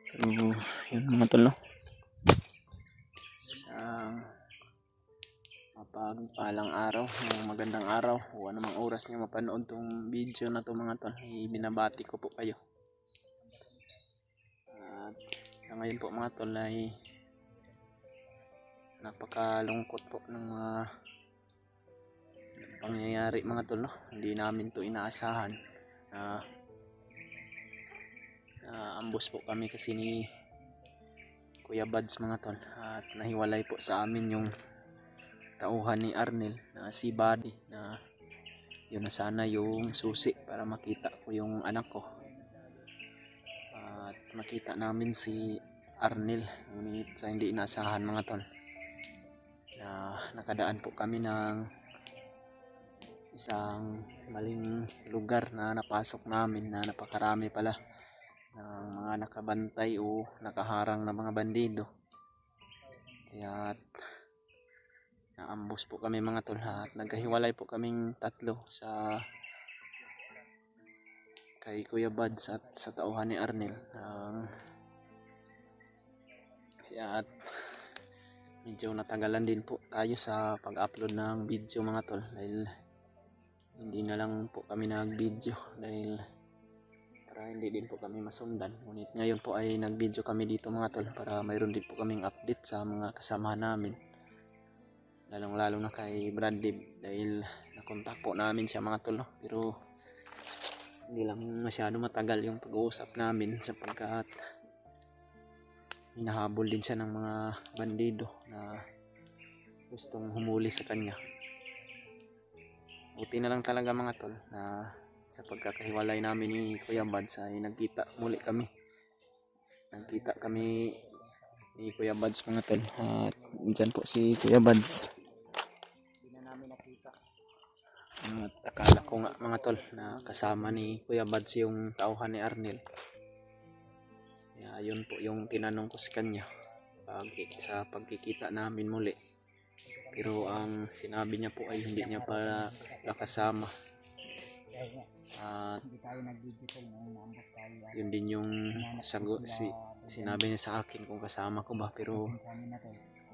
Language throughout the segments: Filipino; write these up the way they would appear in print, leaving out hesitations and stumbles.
So, yun mga tol, no? Sa mapagpalang araw, magandang araw, o anumang oras niyo mapanood tong video na to mga tol, binabati ko po kayo. At sa ngayon po mga tol ay napakalungkot po ng mga pangyayari mga tol, no? Hindi namin to inaasahan. Ambos po kami kasi ni Kuya Buds mga tol, at nahiwalay po sa amin yung tauhan ni Arnel na si Buddy, na yun na sana yung susi para makita ko yung anak ko at makita namin si Arnel. Ngunit sa hindi inaasahan mga tol, na nakadaan po kami ng isang maling lugar na napasok namin, na napakarami pala ng mga nakabantay o nakaharang na mga bandido. Kaya naambos po kami mga tol, at nagkahiwalay po kaming tatlo sa kay Kuya Buds at sa tauhan ni Arnel. Kaya medyo natagalan din po tayo sa pag-upload ng video mga tol, dahil hindi na lang po kami nag-video dahil para hindi din po kami masundan. Ngunit ngayon po ay nag-video kami dito mga tol para mayroon din po kaming update sa mga kasamahan namin, lalong lalo na kay Bradley, dahil nakontak po namin siya mga tol, no? Pero hindi lang masyado matagal yung pag-uusap namin sapagkat hinahabol din siya ng mga bandido na gustong humuli sa kanya. Buti na lang talaga mga tol na sa pagkakahiwalay namin ni Kuya Buds ay nagkita kami ni Kuya Buds mga tol. At dyan po si Kuya Buds. Hindi na namin nakita. At akala ko nga mga tol na kasama ni Kuya Buds yung tauhan ni Arnel. Kaya yun po yung tinanong ko sa kanya sa pagkikita namin muli. Pero ang sinabi niya po ay hindi niya para kasama. At yun din yung sinabi niya sa akin kung kasama ko ba, pero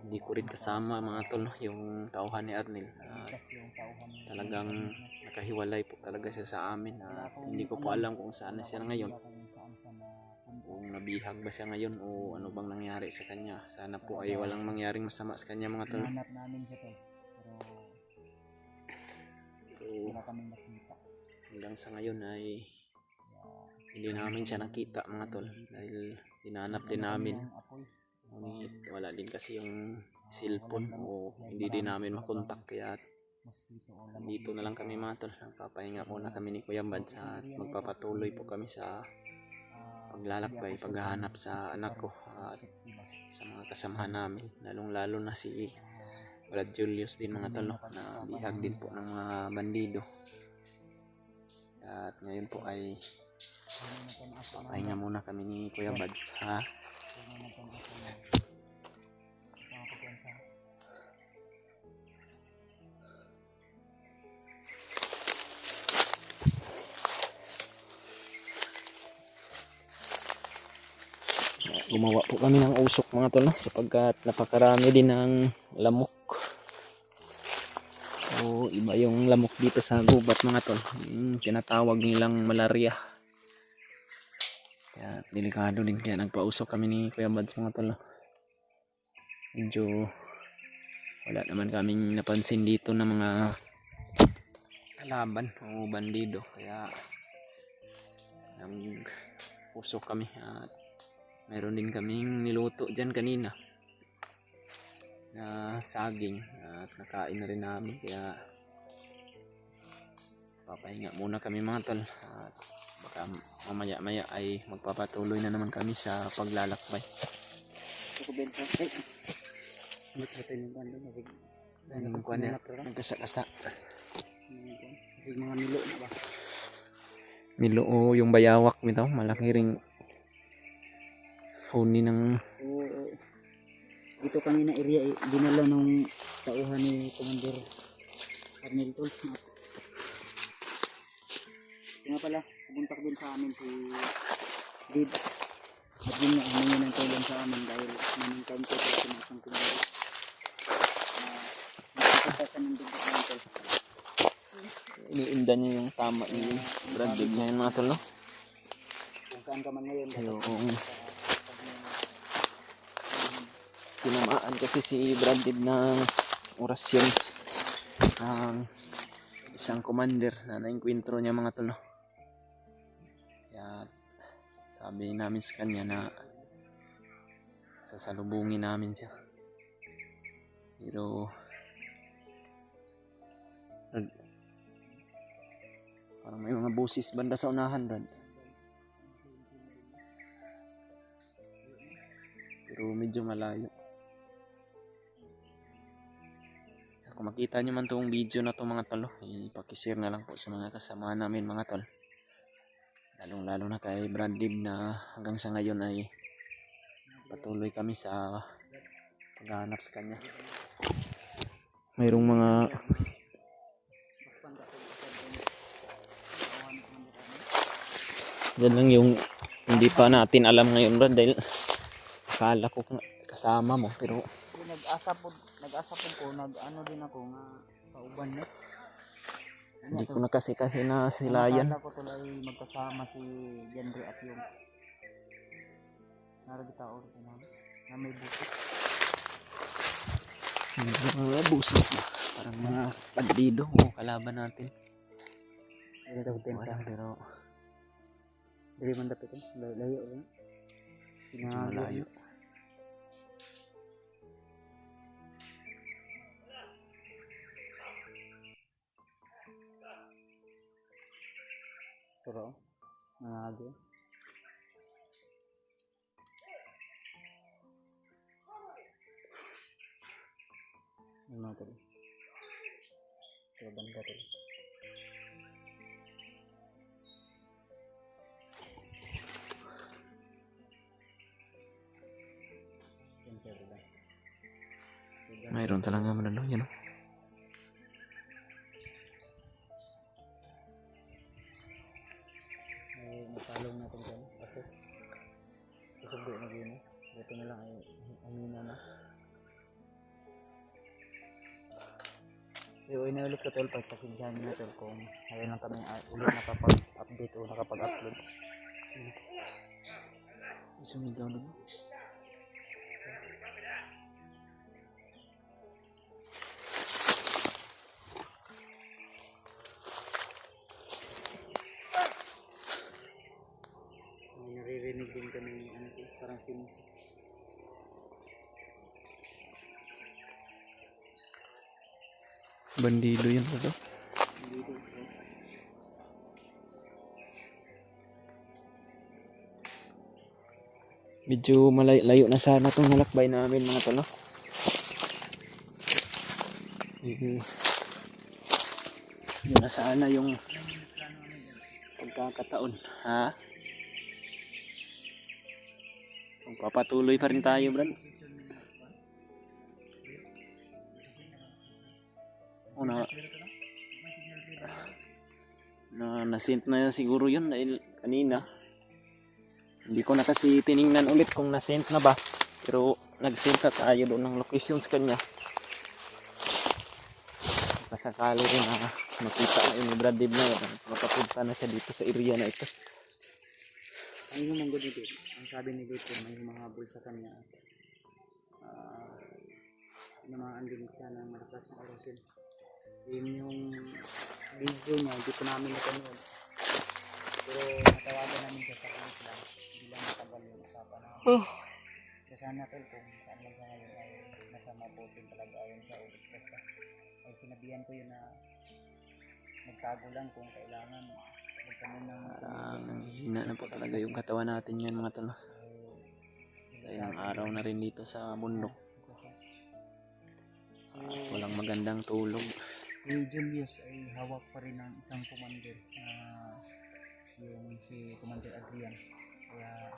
hindi ko rin kasama mga tol, no? Yung tauhan ni Arnel. Talagang nakahiwalay po talaga siya sa amin. Hindi ko po alam kung saan na siya ngayon, kung nabihag ba siya ngayon o ano bang nangyari sa kanya. Sana po ay walang mangyaring masama sa kanya mga tol. Hanggang sa ngayon ay hindi namin siya nakita mga tol, dahil hinanap din namin. Ngunit wala din kasi yung cellphone o hindi din namin makontak. Kaya dito na lang kami mga tol, nagpapahinga muna kami ni Kuya Buds at magpapatuloy po kami sa paglalakbay, paghahanap sa anak ko at sa mga kasamahan namin, lalong lalo na si Brad Julius din mga tol, na bihag din po ng mga bandido. At ngayon po ay papahinga muna kami ni Kuya Buds, ha? Gumawa po kami ng usok mga tol, no? Sapagkat napakarami din ng lamok. So iba yung lamok dito sa gubat mga tol, tinatawag nilang malaria. Kaya delikado din, kaya nagpausok kami ni Kuya Buds mga tol, no? Medyo wala naman kaming napansin dito na mga kalaban o bandido, kaya nag-usok kami. At meron din kaming niluto dyan kanina na saging at nakain na rin namin. Kaya papahinga muna kami mga tol, at baka mamaya maya ay magpapatuloy na naman kami sa paglalakbay. Nagkasa-kasa milo o yung bayawak nito, malaki ring huni ng dito kami na area dinala ng tauhan ni Commander Arnel tol. Nga pala, pumunta ko din sa amin si Dave. At yun nga, humingi ng tulong sa amin dahil man-encounter ko sa mga sangkumbay. Nakikita ka ng bigla ng tol. Iniinda niya yung tama ni Brad Dib niya yun mga tol, no? Kung saan ka man ngayon, Yung tinamaan kasi si Brad Dib ng orasyon ng isang commander na nainkwentro niya mga tol, no? Kaya sabi namin sa kanya na sasalubungin namin siya. Pero parang may mga busis banda sa unahan, Brad. Pero medyo malayo. Kung makita nyo man itong video na to mga tol, ipakishare na lang po sa mga kasama namin mga tol. Lalong lalo na kay Brad Dib na hanggang sa ngayon ay patuloy kami sa paghahanap sa kanya. Mayroong mga yan lang yung hindi pa natin alam ngayon, Brad, dahil akala ko kasama mo pero nag-asa po ko, nag-ano din ako nga pauban na. hindi ko na kasi na sila yan. Akala ko tuloy magkasama si Genre at yung naragita ulit na may busit. Mga busis ba? Parang mga bandido o kalaban natin. Pero Dili man dapat layo lang. malayo. Pero nangago. Ano tadi? Pero banda tadi. Mayroon talaga manalo yan. Napalong natin dyan. Kasi susundo na yun. Dito na lang ay amina na. So, inaulit ko tol, pagpasindihan nyo tol kung ngayon lang kami ulit nakapag-update o nakapag-upload. Sumigaw na mo. May naririnig din kami ano, parang sinisip. Bandido yan ba to? Dito. Medyo malayo na sana itong nalakbay namin mga tolo. Yun na sana yung pagkakataon. Ha? Magpapatuloy pa rin tayo, Brad. Nasint na siguro yun dahil kanina hindi ko na kasi tiningnan ulit kung nasint na ba, pero nagsint na tayo doon ng location sa kanya. Pasakali rin na makita na yun ni Brad Dib na yun, makapunta na siya dito sa area na ito. Ang naman dito, ang sabi ni dito may humahabol sa kanya. Namaan din sana ng malakas na orasyon. Yun yung video niya, hindi ko namin napanood. Pero natawagan namin siya sa kalit lang. Hindi lang matagal yung usapan na. So sana tol kung saan lang siya ngayon ay nasa mabuting kalagayan siya o basta. Ay sinabihan ko yun na magtago lang kung kailangan. Parang hina na po talaga yung katawan natin yan mga tolo. Sa ilang araw na rin dito sa bundok. Walang magandang tulog. Si Julius ay hawak pa rin ng isang commander na yung si Commander Adrian. Kaya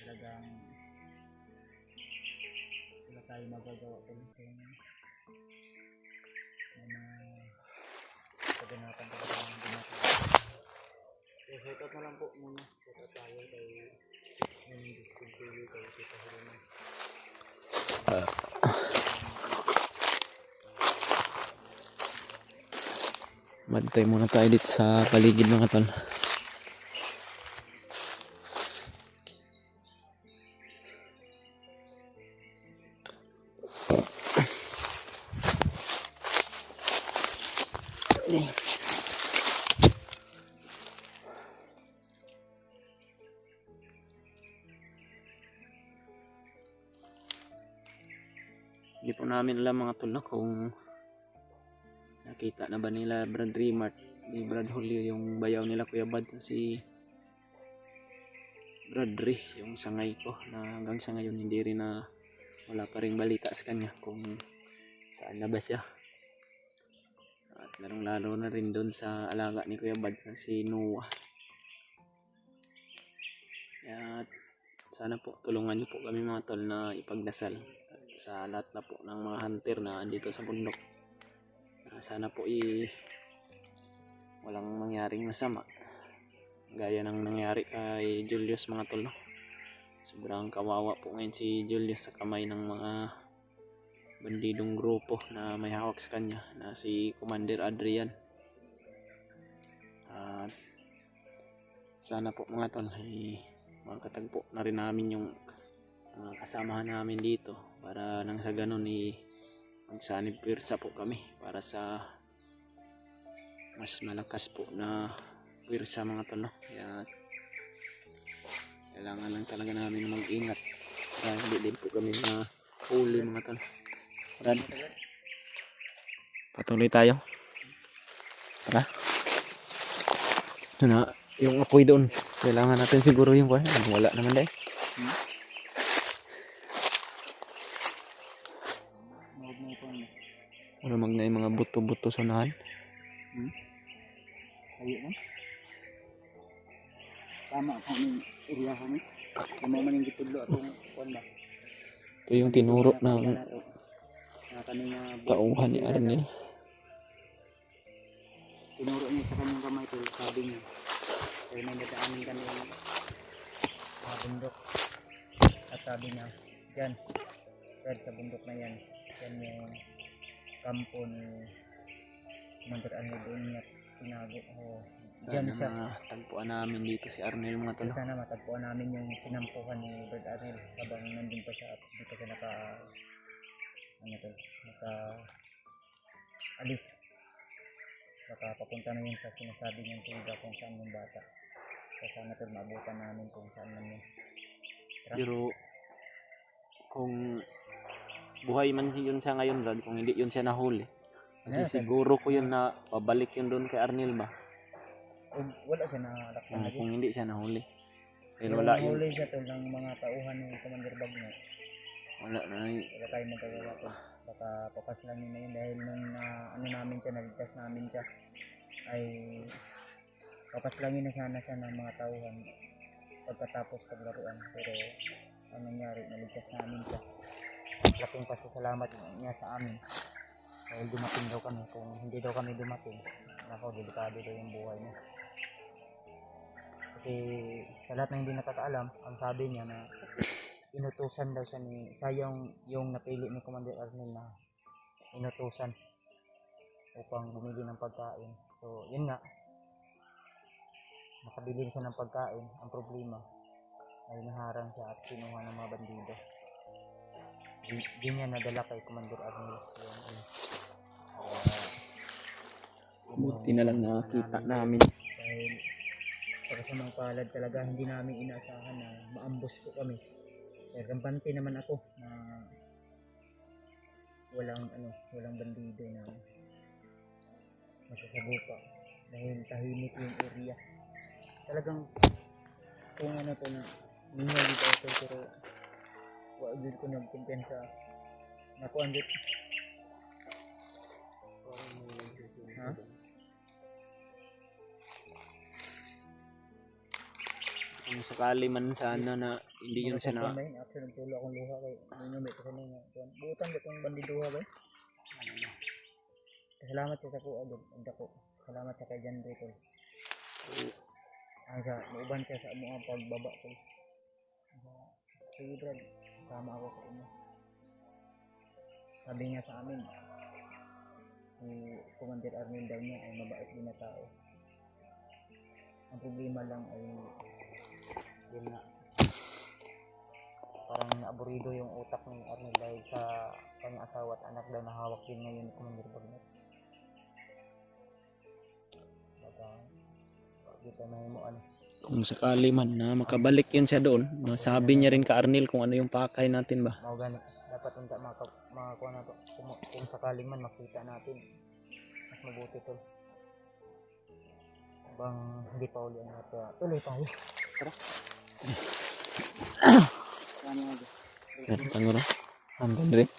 talagang wala tayo magagawa kung paganapan talaga ng ginagawa. So shout out na lang po muna. Shout out tayo kay Yung discontinue kayo kita sila na. Magtay muna tayo dito sa paligid mga tol. Hindi po namin alam mga tol na kung nakita na ba nila Brad Rimart ni Brad Julio yung bayaw nila Kuya Bad si Brad Ri, yung sangay ko na hanggang sa ngayon hindi rin na wala pa rin balita sa kanya kung saan na ba siya. At lalong lalo na rin doon sa alaga ni Kuya Bad na si Noah. At sana po tulungan niyo po kami mga tol na ipagdasal sa lahat na po ng mga hunter na andito sa bundok. Sana po walang mangyaring masama gaya ng nangyari kay Julius mga tol, no? Sobrang kawawa po ngayon si Julius sa kamay ng mga bandidong grupo na may hawak sa kanya na si Commander Adrian. At sana po mga tol ay makatagpo na rin namin yung kasamahan namin dito para nang sa ganun magsanib pwersa po kami para sa mas malakas po na pwersa mga tol, no? Kaya kailangan lang talaga namin mag-ingat para hindi din po kami na huli mga tol. Brad, patuloy tayo. Tara. Na yung apoy doon, kailangan natin siguro yung wala naman dahil. Wala magna yung mga buto-buto sa unahan. Ayun na. Tama ako ng area kami. Kamo man yung gitudlo atong kuan ba. Ito yung tinuro ng kaning tauhan ni Arnel. Tinuro niya sa kanyang kamay ito, sabi niya. Kaya may nadaanin kami yung bundok. At sabi niya, dyan, Fred, sa bundok na yan, yan yung kampo ni Commander Arnel doon niya tinago. Sana matagpuan namin dito si Arnel mga tol. Sana matagpuan namin yung sinampuhan ni Brad Arnel habang nandun pa siya at hindi pa siya naka alis. Baka papunta na yun sa sinasabi niyang tuga kung saan yung bata. Kaya sana tol maabutan namin kung saan man yun. Pero kung buhay man yun siya ngayon Brad, kung hindi yun siya nahuli, kasi siguro ko yun na pabalik yun doon kay Arnel ba? Wala siya nakakaktan lagi. Kung hindi siya nahuli. Pero Kung wala yun. nahuli siya tol ng mga tauhan ni Commander Bagno. Wala na Wala tayong magagawa tol. Baka papas lang yun na yun dahil nung namin siya, naligtas namin siya ay papas lang yun na sana siya ng mga tauhan pagkatapos paglaruan. Pero ang nangyari, naligtas namin siya. Laking pasasalamat niya sa amin dahil dumating daw kami. Kung hindi daw kami dumating, nako, delikado daw yung buhay niya. Kasi sa lahat na hindi nakakaalam, ang sabi niya na inutusan daw siya yung napili ni Commander Arnel na inutusan upang bumili ng pagkain. So yun nga, nakabili siya ng pagkain. Ang problema ay naharang siya at kinuha ng mga bandido. Di niya nadala kay Commander Arnel buti na lang nakita namin. Dahil sa kasamang palad talaga, hindi namin inaasahan na maambos po kami. Kaya gambante naman ako na walang bandido na masasabupa dahil tahimik yung area. Talagang kung to na mingali daw ito, pero wag ko nagkumpensa na ko andit. Ha? Kung sakali man sana na hindi yun siya na Actually, nagtulo akong luha kay minumit ko kanina. Buutan ko itong bandiduha ba? Salamat sa ko agad. Salamat sa kay Jan Rito. Ang sa mauban ka sa mga pagbaba ko. sige Brad, sama ako sa inyo. Sabi niya sa amin, si Commander Arnel daw niya ay mabait din na tao. Ang problema lang ay yun nga, parang naaburido yung utak ni Arnel dahil sa kanyang asawa at anak daw na hawak din ngayon ni Commander Bagnet. Baka di tayo mahimuan. Kung sakali man na makabalik yun siya doon, masabi niya rin ka Arnel kung ano yung pakay natin ba. Mau ganit, dapat unta makakuha na to. Kung sakaling man makita natin, mas mabuti to. Bang hindi pa uli ang natin. Tuloy tayo. Tara. Tango na. Andun rin.